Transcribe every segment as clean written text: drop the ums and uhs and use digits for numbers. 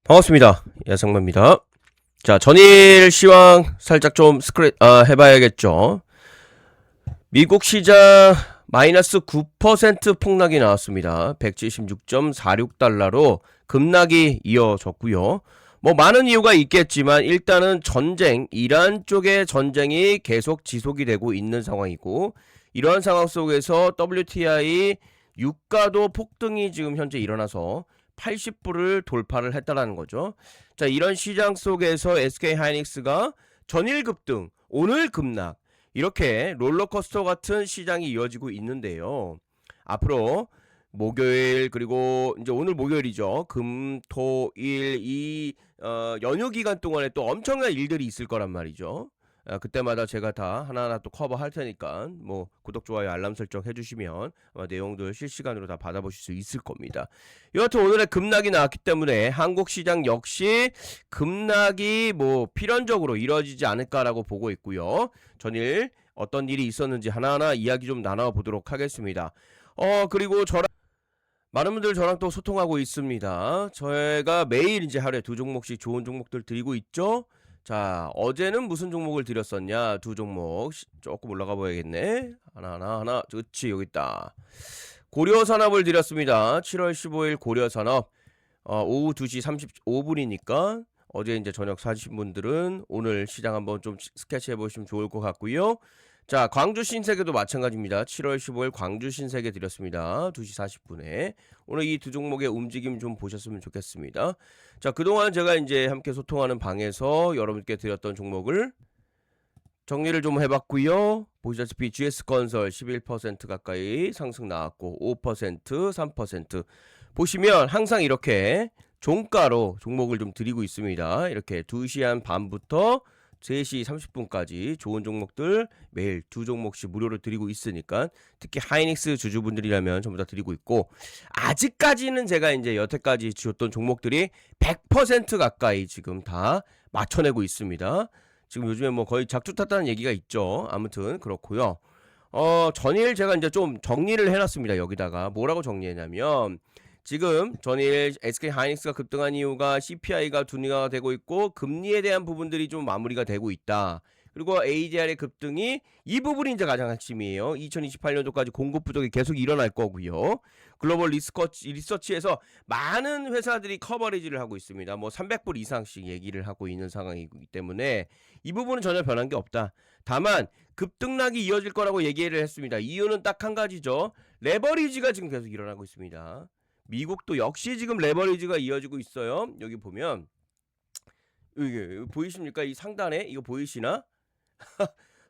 반갑습니다. 야상마입니다. 자, 전일 시황 살짝 좀 해봐야겠죠. 미국 시장 마이너스 9% 폭락이 나왔습니다. 176.46달러로 급락이 이어졌고요. 뭐 많은 이유가 있겠지만 일단은 전쟁, 이란 쪽의 전쟁이 계속 지속이 되고 있는 상황이고, 이러한 상황 속에서 WTI 유가도 폭등이 지금 현재 일어나서 80불을 돌파를 했다라는 거죠. 자, 이런 시장 속에서 SK하이닉스가 전일 급등, 오늘 급락, 이렇게 롤러코스터 같은 시장이 이어지고 있는데요. 앞으로 목요일, 그리고 이제 오늘 목요일이죠. 금, 토, 일, 이 연휴 기간 동안에 또 엄청난 일들이 있을 거란 말이죠. 그때마다 제가 다 하나하나 또 커버할 테니까 뭐 구독, 좋아요, 알람 설정 해주시면 내용들 실시간으로 다 받아보실 수 있을 겁니다. 여하튼 오늘의 급락이 나왔기 때문에 한국 시장 역시 급락이 뭐 필연적으로 이루어지지 않을까라고 보고 있고요. 전일 어떤 일이 있었는지 하나하나 이야기 좀 나눠보도록 하겠습니다. 그리고 많은 분들 저랑 또 소통하고 있습니다. 저희가 매일 이제 하루에 두 종목씩 좋은 종목들 드리고 있죠. 자, 어제는 무슨 종목을 드렸었냐? 두 종목 조금 올라가 봐야겠네. 하나. 그렇지, 여기 있다. 고려산업을 드렸습니다. 7월 15일 고려산업. 오후 2시 35분이니까 어제 이제 저녁 사신 분들은 오늘 시장 한번 좀 스케치해 보시면 좋을 것 같고요. 자, 광주 신세계도 마찬가지입니다. 7월 15일 광주 신세계 드렸습니다. 2시 40분에. 오늘 이 두 종목의 움직임 좀 보셨으면 좋겠습니다. 자, 그동안 제가 이제 함께 소통하는 방에서 여러분께 드렸던 종목을 정리를 좀 해봤고요. 보시다시피 GS건설 11% 가까이 상승 나왔고 5%, 3% 보시면 항상 이렇게 종가로 종목을 좀 드리고 있습니다. 이렇게 2시 한 반부터 3시 30분까지 좋은 종목들 매일 두 종목씩 무료로 드리고 있으니까, 특히 하이닉스 주주분들이라면 전부 다 드리고 있고, 아직까지는 제가 이제 여태까지 줬던 종목들이 100% 가까이 지금 다 맞춰내고 있습니다. 지금 요즘에 뭐 거의 작두 탔다는 얘기가 있죠. 아무튼 그렇고요. 전일 제가 이제 좀 정리를 해놨습니다. 여기다가 뭐라고 정리했냐면, 지금 전일 SK하이닉스가 급등한 이유가 CPI가 둔화가 되고 있고 금리에 대한 부분들이 좀 마무리가 되고 있다. 그리고 ADR의 급등이 이 부분이 이제 가장 핵심이에요. 2028년도까지 공급 부족이 계속 일어날 거고요. 글로벌 리서치에서 많은 회사들이 커버리지를 하고 있습니다. 뭐 300불 이상씩 얘기를 하고 있는 상황이기 때문에 이 부분은 전혀 변한 게 없다. 다만 급등락이 이어질 거라고 얘기를 했습니다. 이유는 딱 한 가지죠. 레버리지가 지금 계속 일어나고 있습니다. 미국도 역시 지금 레버리지가 이어지고 있어요. 여기 보면 이게 보이십니까? 이 상단에 이거 보이시나?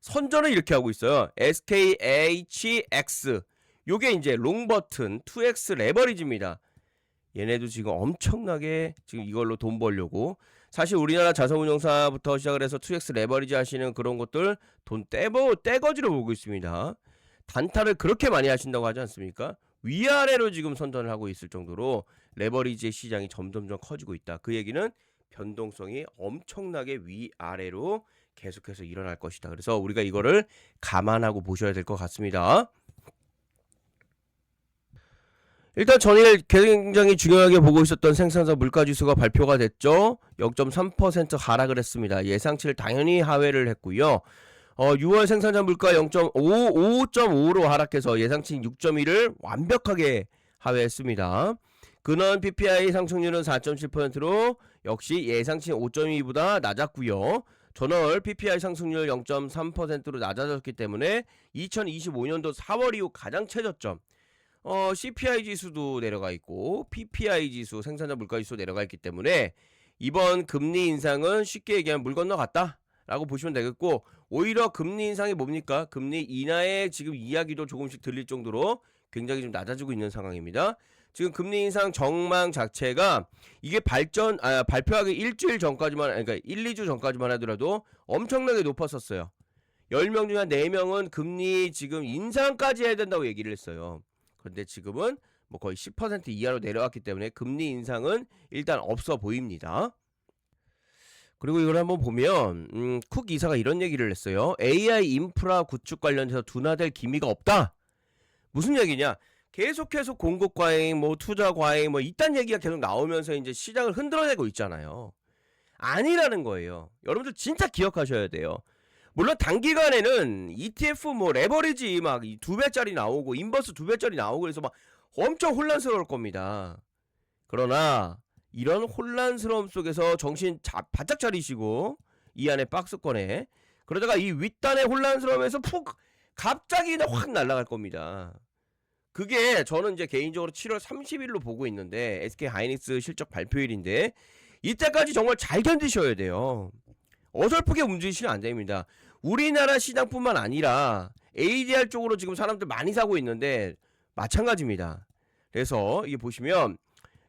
선전을 이렇게 하고 있어요. SKHX. 요게 이제 롱버튼 2X 레버리지입니다. 얘네도 지금 엄청나게 지금 이걸로 돈 벌려고, 사실 우리나라 자산운용사부터 시작을 해서 2X 레버리지 하시는 그런 것들 돈 떼거지로 보고 있습니다. 단타를 그렇게 많이 하신다고 하지 않습니까? 위아래로 지금 선전을 하고 있을 정도로 레버리지의 시장이 점점점 커지고 있다. 그 얘기는 변동성이 엄청나게 위아래로 계속해서 일어날 것이다. 그래서 우리가 이거를 감안하고 보셔야 될 것 같습니다. 일단 전일 굉장히 중요하게 보고 있었던 생산자 물가지수가 발표가 됐죠. 0.3% 하락을 했습니다. 예상치를 당연히 하회를 했고요. 6월 생산자 물가 5.5로 하락해서 예상치인 6.1을 완벽하게 하회했습니다. 근원 PPI 상승률은 4.7%로 역시 예상치인 5.2보다 낮았고요. 전월 PPI 상승률 0.3%로 낮아졌기 때문에 2025년도 4월 이후 가장 최저점. CPI 지수도 내려가 있고 PPI 지수, 생산자 물가 지수 내려가 있기 때문에 이번 금리 인상은 쉽게 얘기하면 물 건너갔다 라고 보시면 되겠고, 오히려 금리 인상이 뭡니까? 금리 인하의 지금 이야기도 조금씩 들릴 정도로 굉장히 좀 낮아지고 있는 상황입니다. 지금 금리 인상 전망 자체가 이게 발표하기 일주일 전까지만, 그러니까 1, 2주 전까지만 하더라도 엄청나게 높았었어요. 10명 중에 한 4명은 금리 지금 인상까지 해야 된다고 얘기를 했어요. 그런데 지금은 뭐 거의 10% 이하로 내려왔기 때문에 금리 인상은 일단 없어 보입니다. 그리고 이걸 한번 보면 쿡 이사가 이런 얘기를 했어요. AI 인프라 구축 관련해서 둔화될 기미가 없다. 무슨 얘기냐? 계속해서 공급 과잉, 뭐 투자 과잉, 뭐 이딴 얘기가 계속 나오면서 이제 시장을 흔들어내고 있잖아요. 아니라는 거예요. 여러분들 진짜 기억하셔야 돼요. 물론 단기간에는 ETF 뭐 레버리지 막 2배짜리 나오고 인버스 2배짜리 나오고 그래서 막 엄청 혼란스러울 겁니다. 그러나 이런 혼란스러움 속에서 정신 바짝 차리시고 이 안에 박스권에 그러다가 이 윗단의 혼란스러움에서 푹 갑자기 확 날아갈 겁니다. 그게 저는 이제 개인적으로 7월 30일로 보고 있는데 SK 하이닉스 실적 발표일인데 이때까지 정말 잘 견디셔야 돼요. 어설프게 움직이시면 안 됩니다. 우리나라 시장뿐만 아니라 ADR 쪽으로 지금 사람들 많이 사고 있는데 마찬가지입니다. 그래서 이게 보시면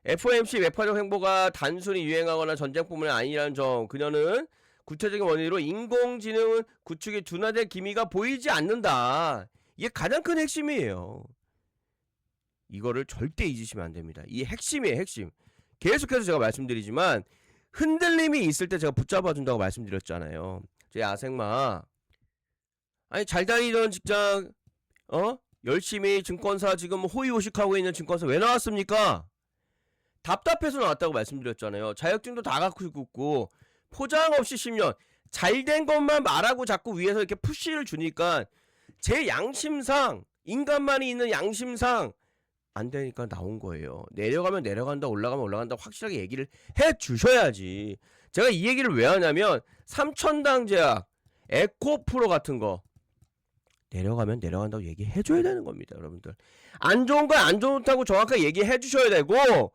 FOMC 매파적 행보가 단순히 유행하거나 전쟁뿐만이 아니라는 점, 그녀는 구체적인 원인으로 인공지능 구축이 둔화될 기미가 보이지 않는다. 이게 가장 큰 핵심이에요. 이거를 절대 잊으시면 안 됩니다. 이 핵심이에요, 핵심. 계속해서 제가 말씀드리지만 흔들림이 있을 때 제가 붙잡아준다고 말씀드렸잖아요. 제 아생마, 아니 잘 다니던 직장 열심히 증권사 지금 호의호식하고 있는 증권사 왜 나왔습니까? 답답해서 나왔다고 말씀드렸잖아요. 자격증도 다 갖고 있고 포장 없이 10년 잘된 것만 말하고 자꾸 위에서 이렇게 푸시를 주니까 제 양심상, 인간만이 있는 양심상 안 되니까 나온 거예요. 내려가면 내려간다, 올라가면 올라간다 확실하게 얘기를 해 주셔야지. 제가 이 얘기를 왜 하냐면 삼천당 제약, 에코프로 같은 거 내려가면 내려간다고 얘기해 줘야 되는 겁니다, 여러분들. 안 좋은 거 안 좋다고 정확하게 얘기해 주셔야 되고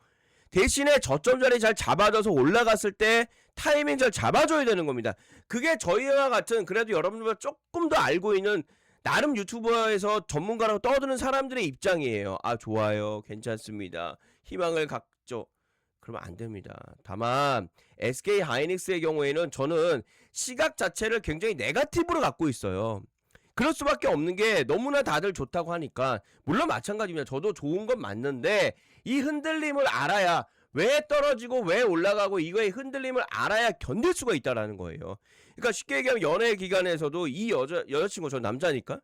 대신에 저점 자리 잘 잡아줘서 올라갔을 때 타이밍 잘 잡아줘야 되는 겁니다. 그게 저희와 같은 그래도 여러분들보다 조금 더 알고 있는 나름 유튜버에서 전문가라고 떠드는 사람들의 입장이에요. 아, 좋아요, 괜찮습니다, 희망을 갖죠. 그러면 안 됩니다. 다만 SK 하이닉스의 경우에는 저는 시각 자체를 굉장히 네거티브로 갖고 있어요. 그럴 수밖에 없는 게 너무나 다들 좋다고 하니까. 물론 마찬가지입니다. 저도 좋은 건 맞는데 이 흔들림을 알아야, 왜 떨어지고 왜 올라가고 이거의 흔들림을 알아야 견딜 수가 있다라는 거예요. 그러니까 쉽게 얘기하면 연애 기간에서도 이 여자친구, 저 남자니까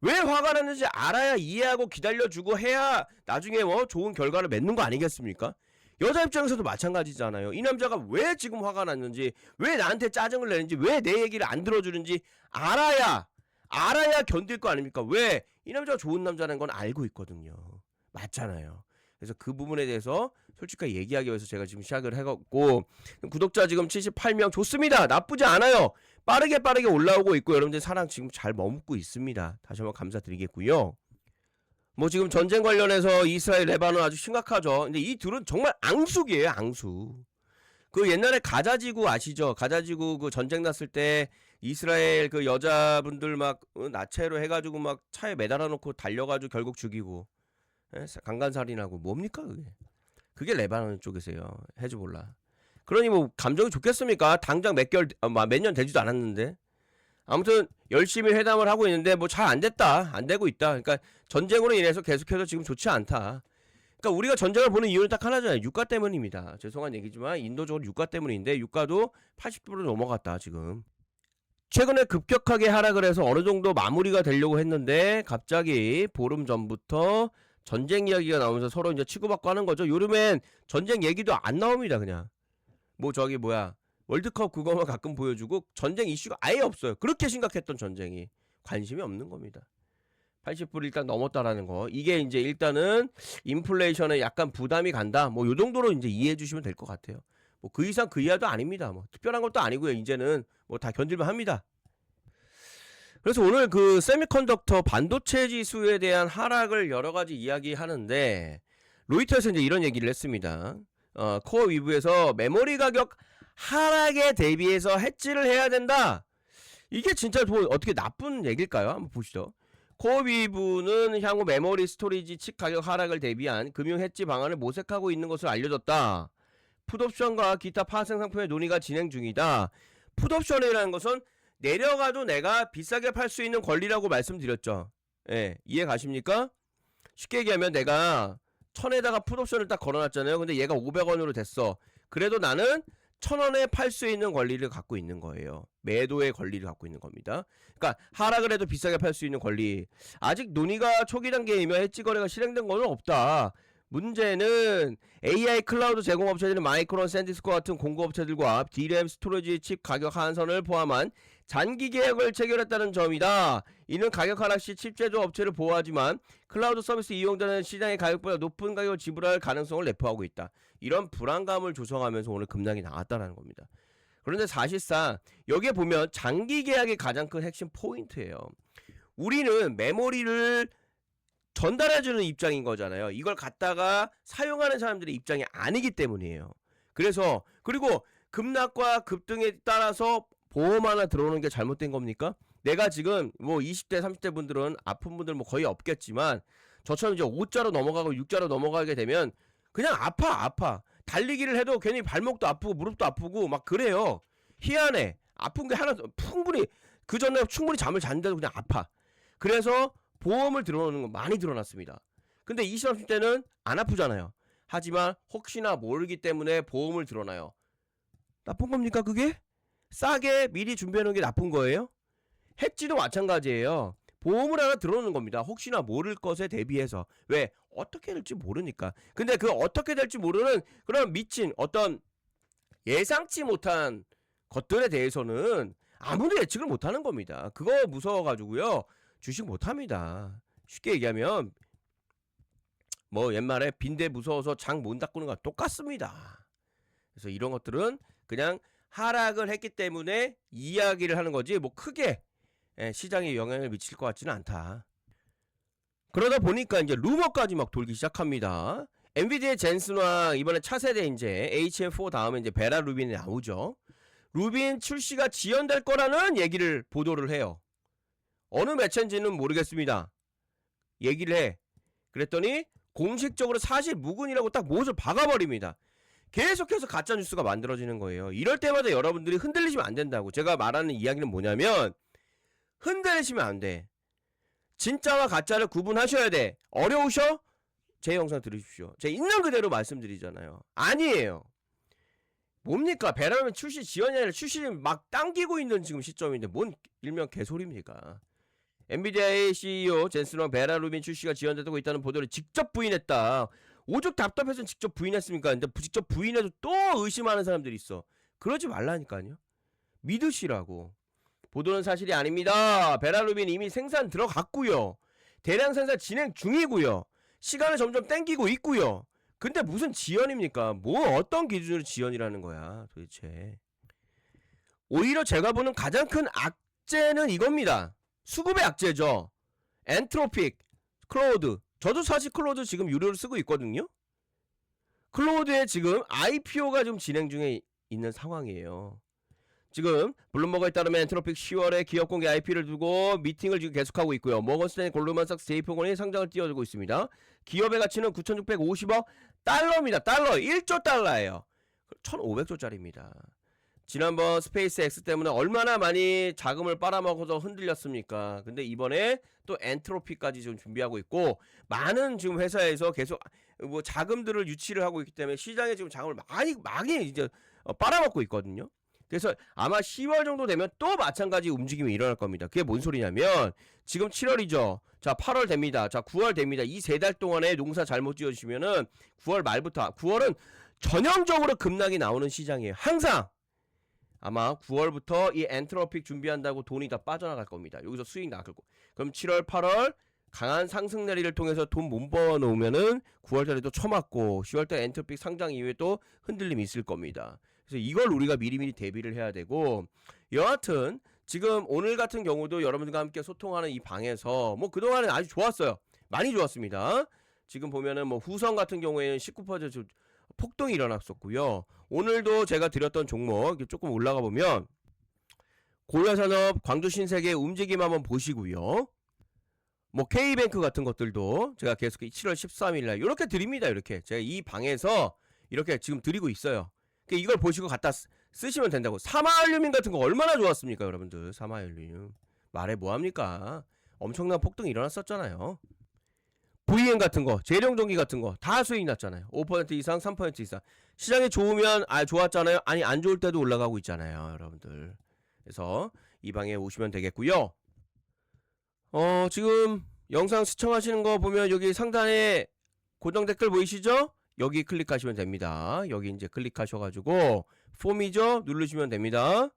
왜 화가 났는지 알아야 이해하고 기다려주고 해야 나중에 뭐 좋은 결과를 맺는 거 아니겠습니까? 여자 입장에서도 마찬가지잖아요. 이 남자가 왜 지금 화가 났는지, 왜 나한테 짜증을 내는지, 왜 내 얘기를 안 들어주는지 알아야 견딜 거 아닙니까? 왜? 이 남자가 좋은 남자라는 건 알고 있거든요. 맞잖아요. 그래서 그 부분에 대해서 솔직하게 얘기하기 위해서 제가 지금 시작을 해갖고, 구독자 지금 78명 좋습니다. 나쁘지 않아요. 빠르게 올라오고 있고 여러분들 사랑 지금 잘 머금고 있습니다. 다시 한번 감사드리겠고요. 뭐 지금 전쟁 관련해서 이스라엘, 레바논 아주 심각하죠. 근데 이 둘은 정말 앙숙이에요, 앙숙. 그 옛날에 가자지구 아시죠? 가자지구 그 전쟁 났을 때 이스라엘 그 여자분들 막 나체로 해가지고 막 차에 매달아 놓고 달려가지고 결국 죽이고, 강간살인하고, 뭡니까 그게? 그게 레바논 쪽에서요. 헤즈볼라. 그러니 뭐 감정이 좋겠습니까? 당장 몇 년 되지도 않았는데. 아무튼 열심히 회담을 하고 있는데 뭐 잘 안 됐다, 안 되고 있다. 그러니까 전쟁으로 인해서 계속해서 지금 좋지 않다. 그러니까 우리가 전쟁을 보는 이유는 딱 하나잖아요. 유가 때문입니다. 죄송한 얘기지만 인도적으로 유가 때문인데 유가도 80% 넘어갔다 지금. 최근에 급격하게 하락을 해서 어느 정도 마무리가 되려고 했는데 갑자기 보름 전부터 전쟁 이야기가 나오면서 서로 이제 치고받고 하는 거죠. 요즘엔 전쟁 얘기도 안 나옵니다. 그냥 뭐 저기 뭐야 월드컵 그거만 가끔 보여주고 전쟁 이슈가 아예 없어요. 그렇게 심각했던 전쟁이 관심이 없는 겁니다. 80불 일단 넘었다라는 거, 이게 이제 일단은 인플레이션에 약간 부담이 간다, 뭐 요 정도로 이제 이해해 주시면 될 것 같아요. 뭐 그 이상 그 이하도 아닙니다. 뭐 특별한 것도 아니고요. 이제는 뭐 다 견딜만 합니다. 그래서 오늘 그 세미컨덕터 반도체 지수에 대한 하락을 여러 가지 이야기하는데 로이터에서 이제 이런 얘기를 했습니다. 코어 위브에서 메모리 가격 하락에 대비해서 해지를 해야 된다. 이게 진짜 뭐 어떻게 나쁜 얘기일까요? 한번 보시죠. 코어 위브는 향후 메모리 스토리지 칩 가격 하락을 대비한 금융 해지 방안을 모색하고 있는 것으로 알려졌다. 풋옵션과 기타 파생 상품의 논의가 진행 중이다. 풋옵션이라는 것은 내려가도 내가 비싸게 팔 수 있는 권리라고 말씀드렸죠. 예, 이해 가십니까? 쉽게 얘기하면 내가 1000에다가 풋옵션을 딱 걸어놨잖아요. 근데 얘가 500원으로 됐어. 그래도 나는 1,000원에 팔 수 있는 권리를 갖고 있는 거예요. 매도의 권리를 갖고 있는 겁니다. 그러니까 하락을 해도 비싸게 팔 수 있는 권리. 아직 논의가 초기 단계이며 해지 거래가 실행된 건 없다. 문제는 AI 클라우드 제공업체들인 마이크론, 샌디스코 같은 공급업체들과 D램 스토리지 칩 가격 하한선을 포함한 장기 계약을 체결했다는 점이다. 이는 가격 하락 시 칩 제조 업체를 보호하지만 클라우드 서비스 이용자는 시장의 가격보다 높은 가격을 지불할 가능성을 내포하고 있다. 이런 불안감을 조성하면서 오늘 급락이 나왔다는 겁니다. 그런데 사실상 여기에 보면 장기 계약이 가장 큰 핵심 포인트예요. 우리는 메모리를 전달해주는 입장인 거잖아요. 이걸 갖다가 사용하는 사람들의 입장이 아니기 때문이에요. 그래서 그리고 급락과 급등에 따라서 보험 하나 들어오는 게 잘못된 겁니까? 내가 지금 뭐 20대 30대 분들은 아픈 분들 뭐 거의 없겠지만 저처럼 이제 5자로 넘어가고 6자로 넘어가게 되면 그냥 아파. 달리기를 해도 괜히 발목도 아프고 무릎도 아프고 막 그래요. 희한해. 아픈 게 하나 충분히 그 전에 충분히 잠을 잤는데도 그냥 아파. 그래서 보험을 들어놓는 거 많이 들어놨습니다. 근데 20, 30대는 안 아프잖아요. 하지만 혹시나 모르기 때문에 보험을 들어놔요. 나쁜 겁니까 그게? 싸게 미리 준비해놓은 게 나쁜 거예요? 해지도 마찬가지예요. 보험을 하나 들어놓는 겁니다. 혹시나 모를 것에 대비해서. 왜? 어떻게 될지 모르니까. 근데 그 어떻게 될지 모르는 그런 미친 어떤 예상치 못한 것들에 대해서는 아무도 예측을 못하는 겁니다. 그거 무서워가지고요. 주식 못합니다. 쉽게 얘기하면 뭐 옛말에 빈대 무서워서 장 못 닦는 거랑 똑같습니다. 그래서 이런 것들은 그냥 하락을 했기 때문에 이야기를 하는 거지 뭐 크게 시장에 영향을 미칠 것 같지는 않다. 그러다 보니까 이제 루머까지 막 돌기 시작합니다. 엔비디아 젠슨왕 이번에 차세대 이제 HM4 다음에 이제 베라 루빈이 나오죠. 루빈 출시가 지연될 거라는 얘기를 보도를 해요. 어느 매체인지는 모르겠습니다. 얘기를 해. 그랬더니 공식적으로 사실 무근이라고 딱 못을 박아버립니다. 계속해서 가짜뉴스가 만들어지는 거예요. 이럴 때마다 여러분들이 흔들리시면 안 된다고. 제가 말하는 이야기는 뭐냐면 흔들리시면 안 돼. 진짜와 가짜를 구분하셔야 돼. 어려우셔? 제 영상 들으십시오. 제가 있는 그대로 말씀드리잖아요. 아니에요. 뭡니까? 베라면 출시 지연이 아니라 출시를 막 당기고 있는 지금 시점인데 뭔 일명 개소리입니까? 엔비디아의 CEO 젠슨왕 베라 루빈 출시가 지연되고 있다는 보도를 직접 부인했다. 오죽 답답해서 직접 부인했습니까? 근데 직접 부인해도 또 의심하는 사람들이 있어. 그러지 말라니까요. 믿으시라고. 보도는 사실이 아닙니다. 베라 루빈 이미 생산 들어갔고요. 대량 생산 진행 중이고요. 시간을 점점 땡기고 있고요. 근데 무슨 지연입니까? 뭐 어떤 기준으로 지연이라는 거야 도대체. 오히려 제가 보는 가장 큰 악재는 이겁니다. 수급의 악재죠. 엔트로픽, 클로우드. 저도 사실 클로우드 지금 유료를 쓰고 있거든요. 클로우드에 지금 IPO가 좀 진행 중에 있는 상황이에요. 지금 블룸버그에 따르면 엔트로픽 10월에 기업 공개 IP를 두고 미팅을 지금 계속하고 있고요. 모건스탠리, 골드만삭스, JP모건이 상장을 띄워주고 있습니다. 기업의 가치는 9,650억 달러입니다. 달러 1조 달러예요. 1,500조짜리입니다. 지난번 스페이스 X 때문에 얼마나 많이 자금을 빨아먹어서 흔들렸습니까? 근데 이번에 또 엔트로피까지 좀 준비하고 있고 많은 지금 회사에서 계속 뭐 자금들을 유치를 하고 있기 때문에 시장에 지금 자금을 많이 이제 빨아먹고 있거든요. 그래서 아마 10월 정도 되면 또 마찬가지 움직임이 일어날 겁니다. 그게 뭔 소리냐면 지금 7월이죠. 자 8월 됩니다. 자 9월 됩니다. 이 3달 동안에 농사 잘못 지어주시면은 9월 말부터 9월은 전형적으로 급락이 나오는 시장이에요. 항상 아마 9월부터 이 엔트로픽 준비한다고 돈이 다 빠져나갈 겁니다. 여기서 수익 나갈 거. 그럼 7월, 8월 강한 상승 내리를 통해서 돈 못 벌어놓으면은 9월달에도 쳐맞고 10월달 엔트로픽 상장 이후에 또 흔들림이 있을 겁니다. 그래서 이걸 우리가 미리미리 대비를 해야 되고 여하튼 지금 오늘 같은 경우도 여러분들과 함께 소통하는 이 방에서 뭐 그동안은 아주 좋았어요. 많이 좋았습니다. 지금 보면은 뭐 후성 같은 경우에는 19% 폭등이 일어났었고요. 오늘도 제가 드렸던 종목 조금 올라가 보면 고려산업, 광주신세계 움직임 한번 보시고요. 뭐 K뱅크 같은 것들도 제가 계속 7월 13일날 이렇게 드립니다. 이렇게 제가 이 방에서 이렇게 지금 드리고 있어요. 그러니까 이걸 보시고 갖다 쓰시면 된다고. 사마알루민 같은 거 얼마나 좋았습니까 여러분들. 사마알루민 말해 뭐합니까. 엄청난 폭등이 일어났었잖아요. VM 같은 거, 재룡전기 같은 거 다 수익 났잖아요. 5% 이상, 3% 이상. 시장이 좋으면 좋았잖아요. 아니 안 좋을 때도 올라가고 있잖아요, 여러분들. 그래서 이 방에 오시면 되겠고요. 지금 영상 시청하시는 거 보면 여기 상단에 고정 댓글 보이시죠? 여기 클릭하시면 됩니다. 여기 이제 클릭하셔가지고 폼이죠? 누르시면 됩니다.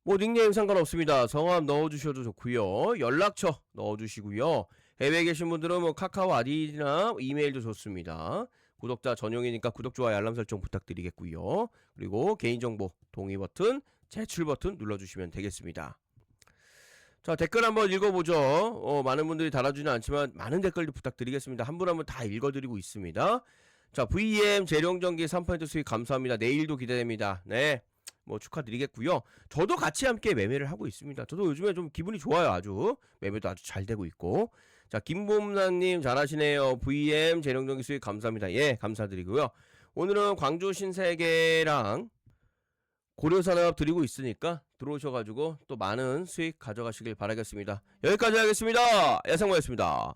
뭐 닉네임 상관없습니다. 성함 넣어주셔도 좋고요. 연락처 넣어주시고요. 해외에 계신 분들은 뭐 카카오 아이디나 이메일도 좋습니다. 구독자 전용이니까 구독, 좋아요, 알람 설정 부탁드리겠고요. 그리고 개인정보 동의 버튼, 제출 버튼 눌러주시면 되겠습니다. 자, 댓글 한번 읽어보죠. 많은 분들이 달아주지는 않지만 많은 댓글도 부탁드리겠습니다. 한 분 한 분 다 읽어드리고 있습니다. 자, VM 재룡전기 3% 수익 감사합니다. 내일도 기대됩니다. 네. 뭐 축하드리겠고요. 저도 같이 함께 매매를 하고 있습니다. 저도 요즘에 좀 기분이 좋아요. 아주 매매도 아주 잘 되고 있고. 자, 김봄란님 잘하시네요. VM 재룡전기 수익 감사합니다. 예, 감사드리고요. 오늘은 광주 신세계랑 고려산업 드리고 있으니까 들어오셔가지고 또 많은 수익 가져가시길 바라겠습니다. 여기까지 하겠습니다. 야상모였습니다.